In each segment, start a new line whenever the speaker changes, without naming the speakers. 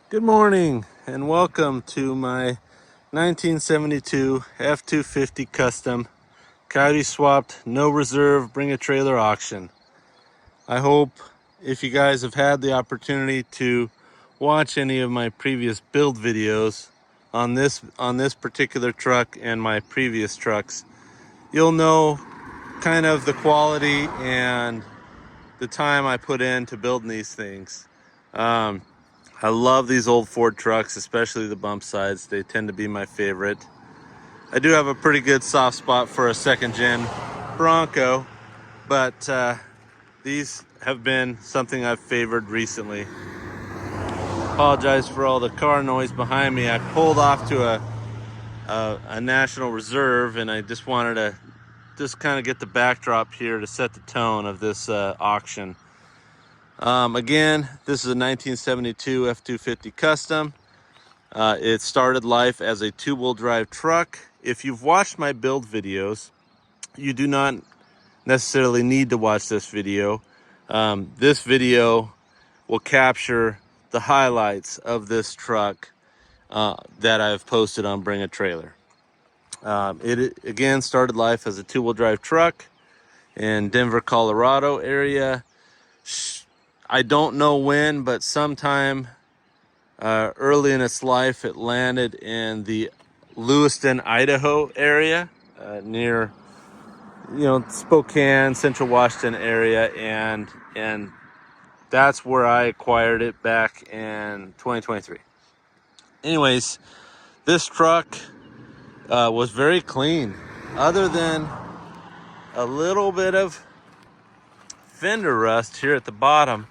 Good morning and welcome to my 1972 F250 Custom Coyote swapped, no reserve, bring a trailer auction. I hope if you guys have had the opportunity to watch any of my previous build videos on this particular truck and my previous trucks, you'll know kind of the quality and the time I put into building these things. I love these old Ford trucks, especially the bump sides. They tend to be my favorite. I do have a pretty good soft spot for a second gen Bronco, but these have been something I've favored recently. Apologize for all the car noise behind me. I pulled off to a National Reserve, and I just wanted to just kind of get the backdrop here to set the tone of this auction. Again, this is a 1972 F250 Custom. It started life as a two-wheel drive truck. If you've watched my build videos, you do not necessarily need to watch this video. This video will capture the highlights of this truck that I've posted on Bring a Trailer. It again started life as a two-wheel drive truck in Denver, Colorado area. I don't know when, but sometime early in its life, it landed in the Lewiston, Idaho area, near Spokane, Central Washington area, and that's where I acquired it back in 2023. Anyways, this truck was very clean, other than a little bit of fender rust here at the bottom.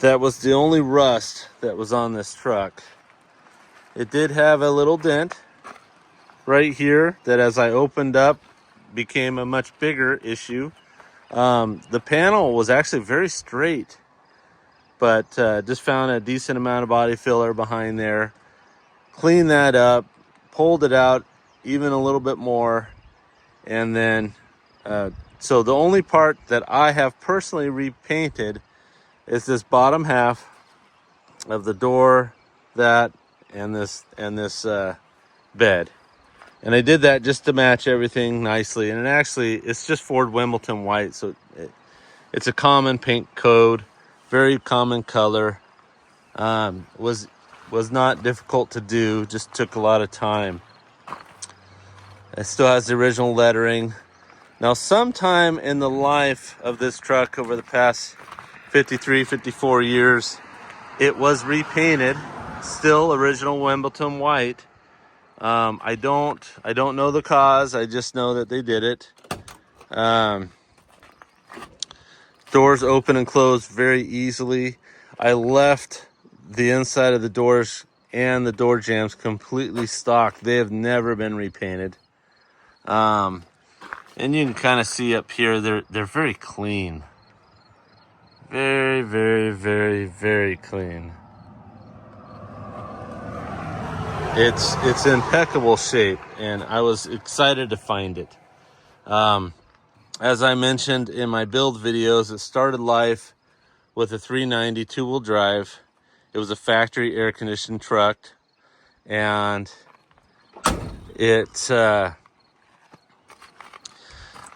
That was the only rust that was on this truck. It did have a little dent right here that, as I opened up, became a much bigger issue. The panel was actually very straight, but just found a decent amount of body filler behind there. Cleaned that up, pulled it out even a little bit more, and then so the only part that I have personally repainted is this bottom half of the door, that and this bed. And I did that just to match everything nicely. And it's just Ford Wimbledon white, so it's a common paint code, very common color. Was not difficult to do, just took a lot of time. It still has the original lettering. Now, sometime in the life of this truck over the past 53, 54 years, it was repainted, still original Wimbledon white. I don't know the cause. I just know that they did it. Doors open and close very easily. I left the inside of the doors and the door jambs completely stock. They have never been repainted. And you can kind of see up here, they're very clean. Very, very, very, very clean. It's impeccable shape, and I was excited to find it. As I mentioned in my build videos, it started life with a 390 two-wheel drive. It was a factory air-conditioned truck, and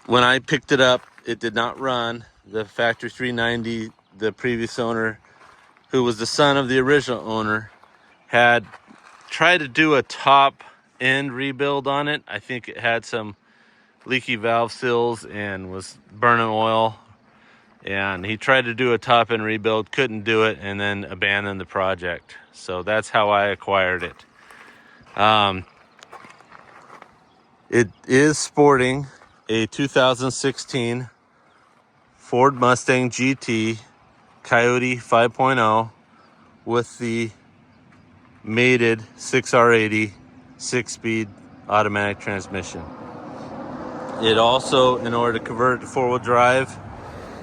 when I picked it up, it did not run. The factory 390, the previous owner, who was the son of the original owner, had tried to do a top end rebuild on it. I think it had some leaky valve seals and was burning oil, and he tried to do a top end rebuild, couldn't do it, and then abandoned the project. So that's how I acquired it. It is sporting a 2016 Ford Mustang GT Coyote 5.0 with the mated 6R80 6-speed automatic transmission. It also, in order to convert it to four-wheel drive,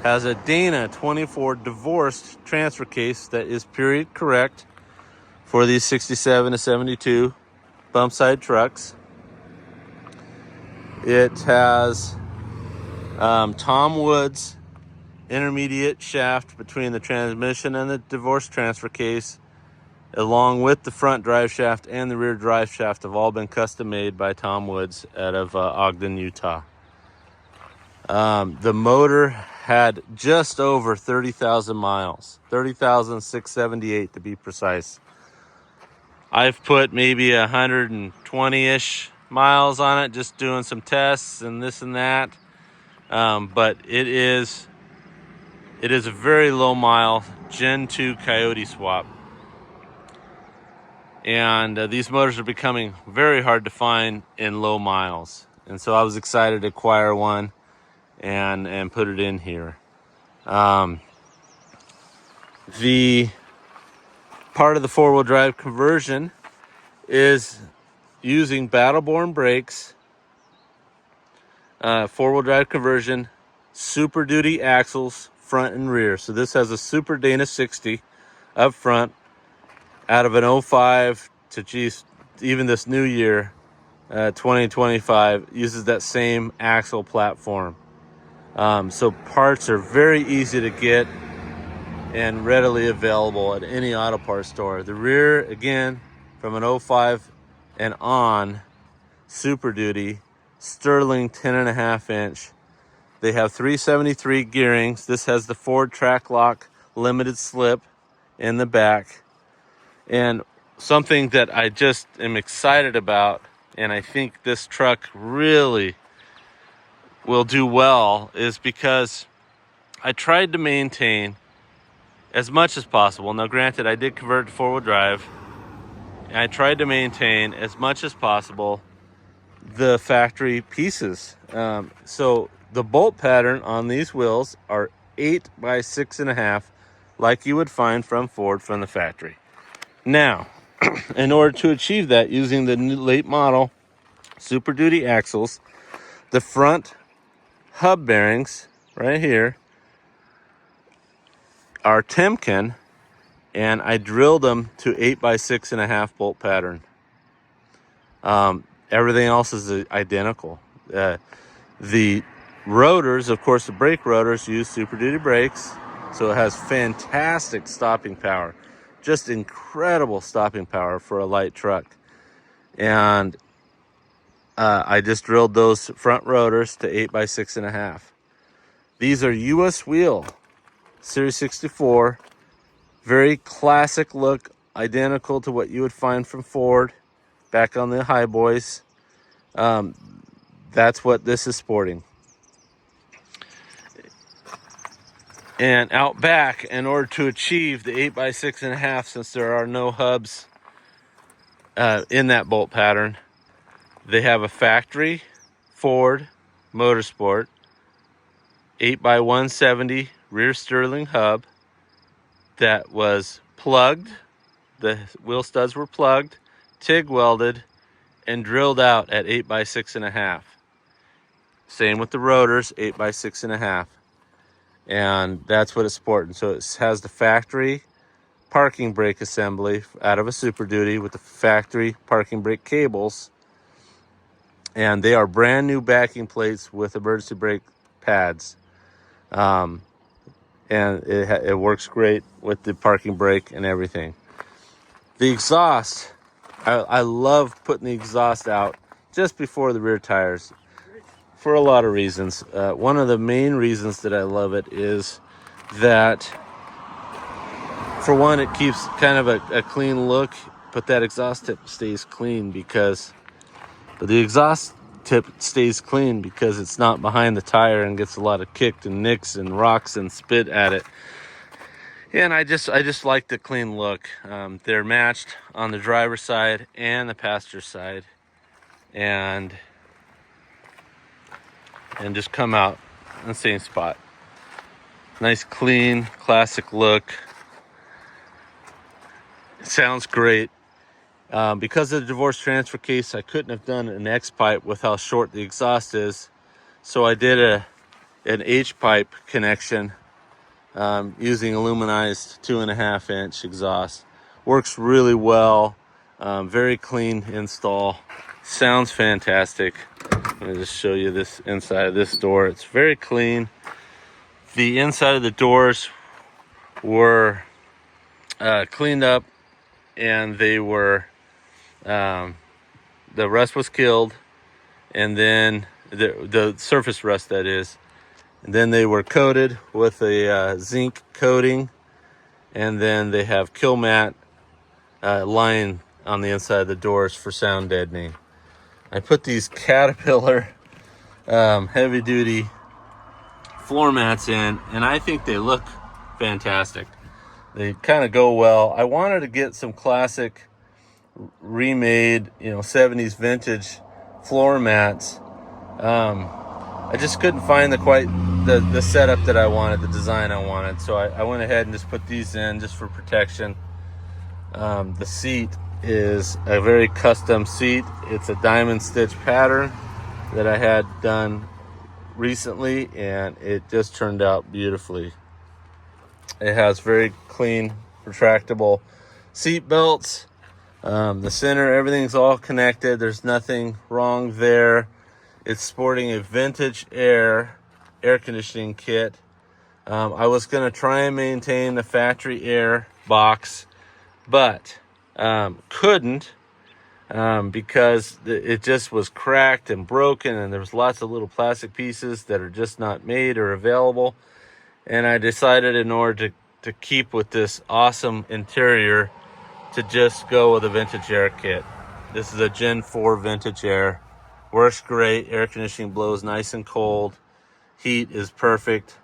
has a Dana 24 divorced transfer case that is period correct for these 67 to 72 bump side trucks. It has Tom Woods intermediate shaft between the transmission and the divorce transfer case, along with the front drive shaft and the rear drive shaft, have all been custom made by Tom Woods out of Ogden, Utah. The motor had just over 30,000 miles, 30,678 to be precise. I've put maybe 120-ish miles on it, just doing some tests and this and that. But it is a very low mile Gen 2 Coyote swap. And these motors are becoming very hard to find in low miles. And so I was excited to acquire one and put it in here. The part of the four-wheel drive conversion is using battle-born brakes, four-wheel drive conversion, Super Duty axles, front and rear. So this has a Super Dana 60 up front, out of an 05 to, geez, even this new year, 2025, uses that same axle platform. So parts are very easy to get and readily available at any auto parts store. The rear, again, from an 05 and on, Super Duty, Sterling 10.5 inch. They have 373 gearings. This has the Ford Track Lock limited slip in the back. And something that I just am excited about, and I think this truck really will do well, is because I tried to maintain as much as possible. Now, granted, I did convert to four-wheel drive, and I tried to maintain as much as possible the factory pieces. So the bolt pattern on these wheels are 8 by 6.5, like you would find from Ford from the factory. Now, in order to achieve that, using the new late model Super Duty axles, the front hub bearings right here are Timken, and I drilled them to 8 by 6.5 bolt pattern. Everything else is identical. The rotors, of course, the brake rotors use Super Duty brakes, so it has fantastic stopping power, just incredible stopping power for a light truck. And I just drilled those front rotors to 8 by 6.5. These are US wheel, Series 64, very classic look, identical to what you would find from Ford back on the High Boys. That's what this is sporting. And out back, in order to achieve the 8 by 6.5, since there are no hubs in that bolt pattern, they have a factory Ford Motorsport 8 by 170 rear Sterling hub that was plugged. The wheel studs were plugged, TIG welded, and drilled out at 8 by 6.5. Same with the rotors, 8 by 6.5. And that's what it's sporting. So it has the factory parking brake assembly out of a Super Duty with the factory parking brake cables. And they are brand new backing plates with emergency brake pads. And it works great with the parking brake and everything. The exhaust, I love putting the exhaust out just before the rear tires for a lot of reasons. One of the main reasons that I love it is that, for one, it keeps kind of a clean look, but that exhaust tip stays clean because it's not behind the tire and gets a lot of kicked and nicks and rocks and spit at it. And I just like the clean look. They're matched on the driver's side and the passenger side, and just come out in the same spot. Nice, clean, classic look. It sounds great. Because of the divorce transfer case, I couldn't have done an X pipe with how short the exhaust is, so I did an H pipe connection using aluminized 2.5 inch exhaust. Works really well. Very clean install. Sounds fantastic. I'm gonna just show you this inside of this door. It's very clean, The inside of the doors were cleaned up, and they were the rust was killed, and then the surface rust, that is, and then they were coated with a zinc coating, and then they have kill mat line on the inside of the doors for sound deadening. I put these Caterpillar heavy duty floor mats in, and I think they look fantastic. They kind of go well. I wanted to get some classic remade, 70s vintage floor mats. I just couldn't find the setup that I wanted, the design I wanted. So I went ahead and just put these in just for protection. The seat is a very custom seat. It's a diamond stitch pattern that I had done recently, and it just turned out beautifully. It has very clean, retractable seat belts. The center, everything's all connected. There's nothing wrong there. It's sporting a vintage air conditioning kit. I was going to try and maintain the factory air box, but couldn't because it just was cracked and broken, and there was lots of little plastic pieces that are just not made or available. And I decided, in order to keep with this awesome interior, to just go with a vintage air kit. This is a Gen 4 vintage air. Works great. Air conditioning blows nice and cold. Heat is perfect.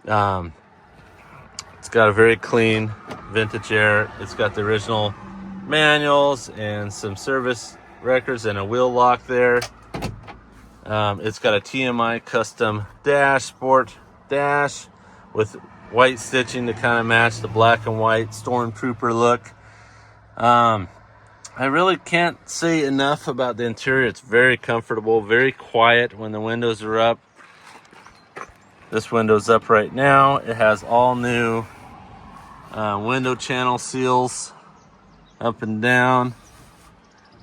It's got a very clean vintage air. It's got the original manuals and some service records and a wheel lock there. It's got a TMI custom sport dash with white stitching to kind of match the black and white stormtrooper look. I really can't say enough about the interior. It's very comfortable, very quiet when the windows are up. This window's up right now. It has all new window channel seals up and down,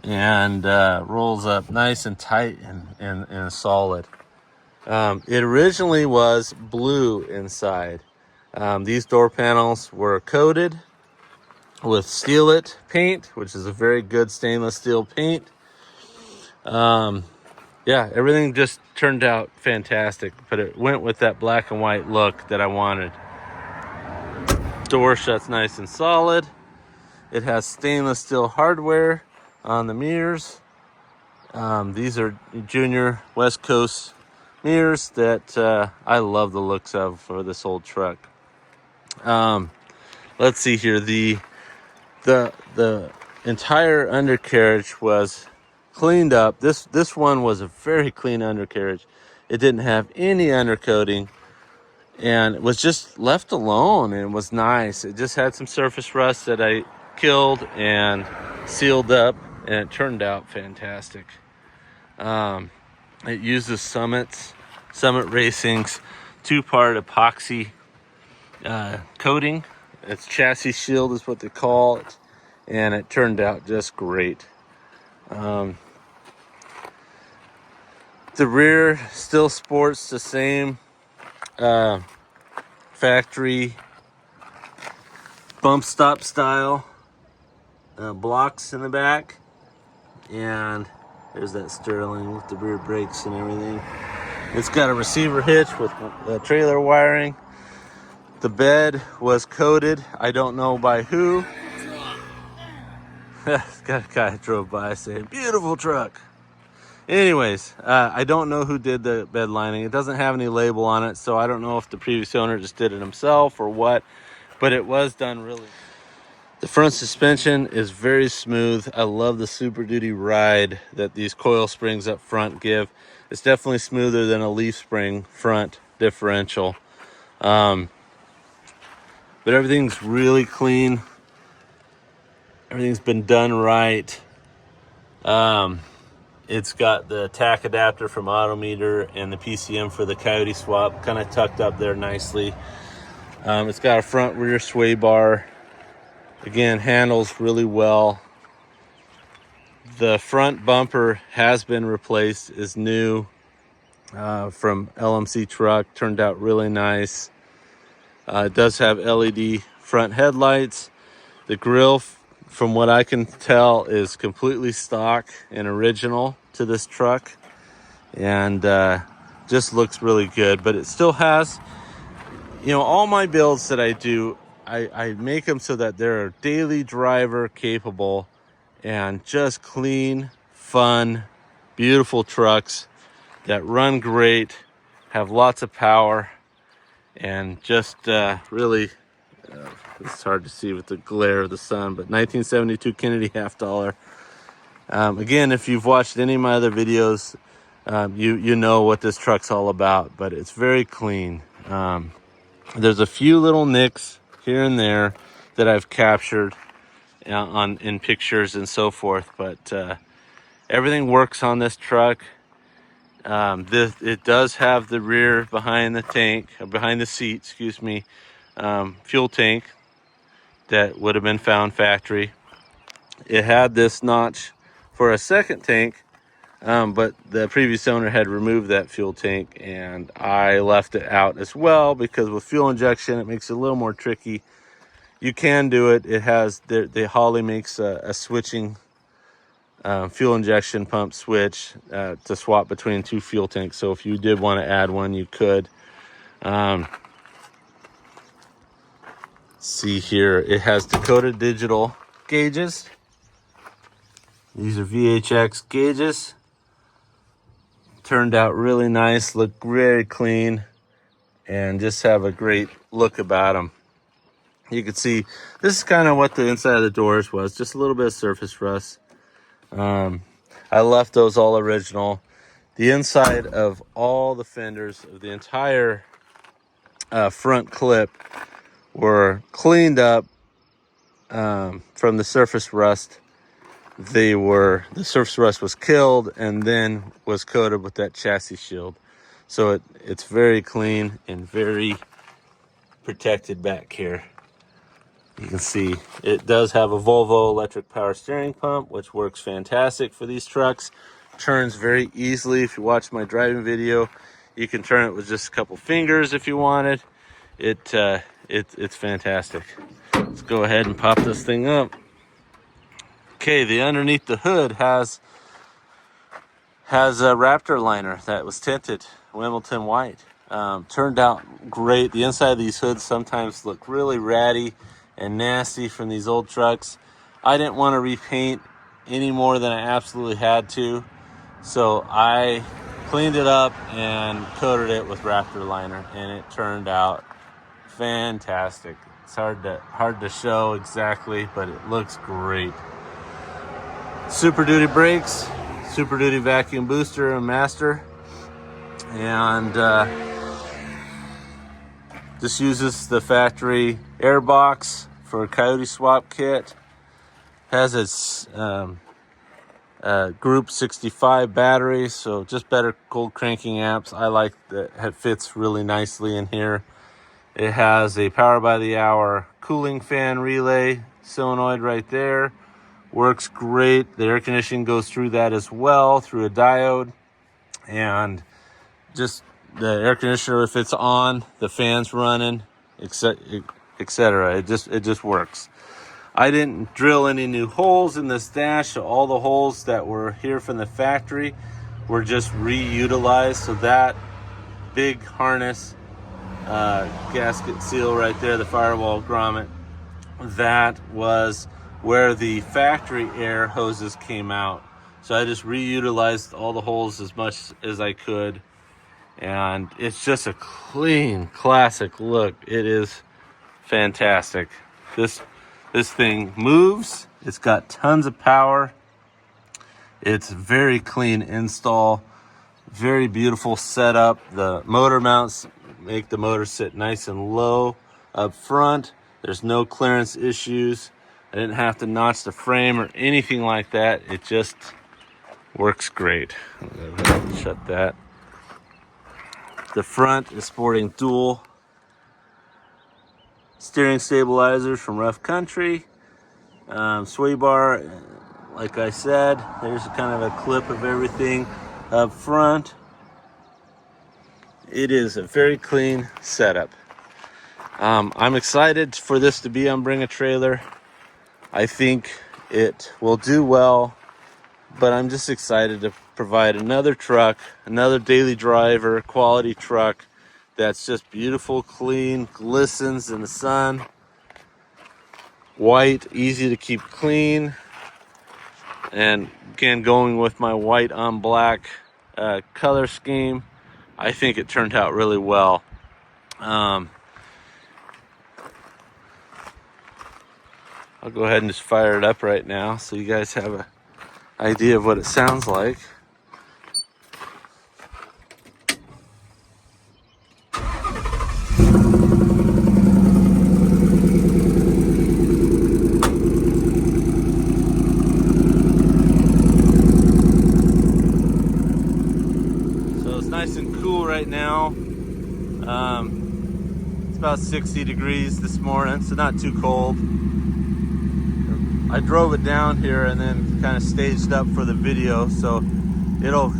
and rolls up nice and tight and solid. It originally was blue inside. These door panels were coated with Steelit paint, which is a very good stainless steel paint. Everything just turned out fantastic, but it went with that black and white look that I wanted. Door shuts nice and solid. It has stainless steel hardware on the mirrors. These are Junior West Coast mirrors that I love the looks of for this old truck. Let's see here. The entire undercarriage was cleaned up. This one was a very clean undercarriage. It didn't have any undercoating, and it was just left alone, and it was nice. It just had some surface rust that I killed and sealed up, and it turned out fantastic. It uses Summit Racing's 2-part epoxy coating. It's chassis shield is what they call it, and it turned out just great. The rear still sports the same factory bump stop style blocks in the back, and there's that Sterling with the rear brakes and everything. It's got a receiver hitch with trailer wiring. The bed was coated. I don't know by who. Got a guy drove by saying, "Beautiful truck." Anyways, I don't know who did the bed lining. It doesn't have any label on it, so I don't know if the previous owner just did it himself or what, but it was done really. The front suspension is very smooth. I love the Super Duty ride that these coil springs up front give. It's definitely smoother than a leaf spring front differential. But everything's really clean. Everything's been done right. It's got the tack adapter from Autometer and the PCM for the Coyote swap kind of tucked up there nicely. It's got a front rear sway bar. Again, handles really well. The front bumper has been replaced, is new. from LMC truck. Turned out really nice. It does have LED front headlights. The grill, from what I can tell, is completely stock and original to this truck, and just looks really good. But it still has, all my builds that I do, I make them so that they're daily driver capable and just clean, fun, beautiful trucks that run great, have lots of power, and just really, it's hard to see with the glare of the sun, but 1972 Kennedy half dollar. Again, if you've watched any of my other videos, you know what this truck's all about, but it's very clean. There's a few little nicks here and there that I've captured in pictures and so forth, but everything works on this truck. It does have the rear behind the seat, excuse me, fuel tank that would have been found factory. It had this notch for a second tank, but the previous owner had removed that fuel tank, and I left it out as well because with fuel injection it makes it a little more tricky. You can do it. It has the Holley makes a switching fuel injection pump switch to swap between two fuel tanks. So if you did want to add one, you could. See here, it has Dakota digital gauges. These are VHX gauges. Turned out really nice, look very clean, and just have a great look about them. You can see this is kind of what the inside of the doors was, just a little bit of surface rust. I left those all original. The inside of all the fenders of the entire front clip were cleaned up from the surface rust. The surface rust was killed and then was coated with that chassis shield. So it's very clean and very protected back here. You can see it does have a Volvo electric power steering pump, which works fantastic for these trucks. Turns very easily. If you watch my driving video, you can turn it with just a couple fingers if you wanted. It's fantastic. Let's go ahead and pop this thing up. Okay, the underneath the hood has a Raptor liner that was tinted Wimbledon white. Turned out great. The inside of these hoods sometimes look really ratty and nasty from these old trucks. I didn't want to repaint any more than I absolutely had to, so I cleaned it up and coated it with Raptor liner, and it turned out fantastic. It's hard to show exactly, but it looks great. Super Duty brakes, Super Duty vacuum booster and master, and this uses the factory air box for a Coyote swap kit. Has its Group 65 battery, so just better cold cranking amps. I like that it fits really nicely in here. It has a power by the hour cooling fan relay solenoid right there. Works great. The air conditioning goes through that as well, through a diode. And just the air conditioner, if it's on, the fan's running, etc. It just works. I didn't drill any new holes in this dash, so all the holes that were here from the factory were just reutilized. So that big harness gasket seal right there, the firewall grommet, that was where the factory air hoses came out. So I just reutilized all the holes as much as I could, and it's just a clean, classic look. It is fantastic. This thing moves. It's got tons of power. It's very clean install, very beautiful setup. The motor mounts make the motor sit nice and low up front. There's no clearance issues. I didn't have to notch the frame or anything like that. It just works great. Shut that. The front is sporting dual steering stabilizers from Rough Country. Sway bar, like I said, there's kind of a clip of everything up front. it is a very clean setup. I'm excited for this to be on Bring a Trailer. I think it will do well, but I'm just excited to provide another truck, another daily driver, quality truck that's just beautiful, clean, glistens in the sun, white, easy to keep clean, and again, going with my white on black color scheme, I think it turned out really well. I'll go ahead and just fire it up right now so you guys have an idea of what it sounds like. So it's nice and cool right now. It's about 60 degrees this morning, so not too cold. I drove it down here and then kind of staged up for the video, so it'll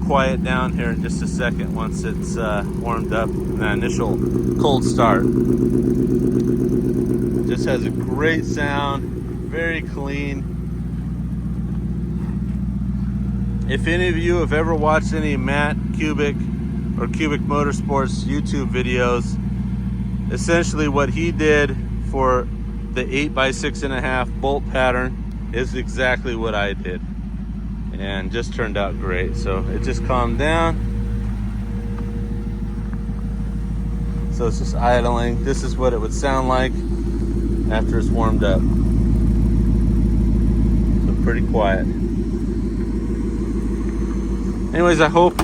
quiet down here in just a second once it's warmed up in that initial cold start. It just has a great sound, very clean. If any of you have ever watched any Matt Cubic or Cubic Motorsports YouTube videos, essentially what he did for the 8x6.5 bolt pattern is exactly what I did, and just turned out great. So it just calmed down. So it's just idling. This is what it would sound like after it's warmed up. So pretty quiet. Anyways, I hope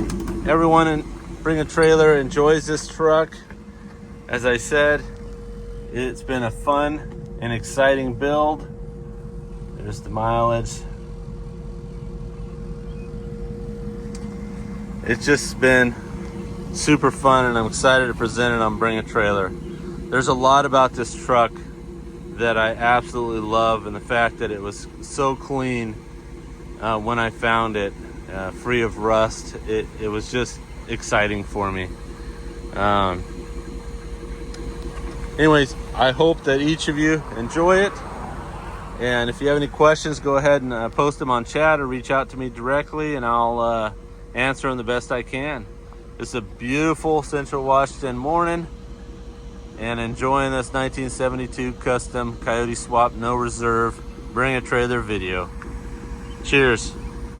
everyone in Bring a Trailer enjoys this truck. As I said, it's been a fun and exciting build. There's the mileage. It's just been super fun, and I'm excited to present it on Bring a Trailer. There's a lot about this truck that I absolutely love, and the fact that it was so clean when I found it, free of rust, it was just exciting for me. Anyways, I hope that each of you enjoy it. And if you have any questions, go ahead and post them on chat or reach out to me directly, and I'll answer them the best I can. It's a beautiful Central Washington morning, and enjoying this 1972 Custom Coyote Swap No Reserve Bring a Trailer video. Cheers.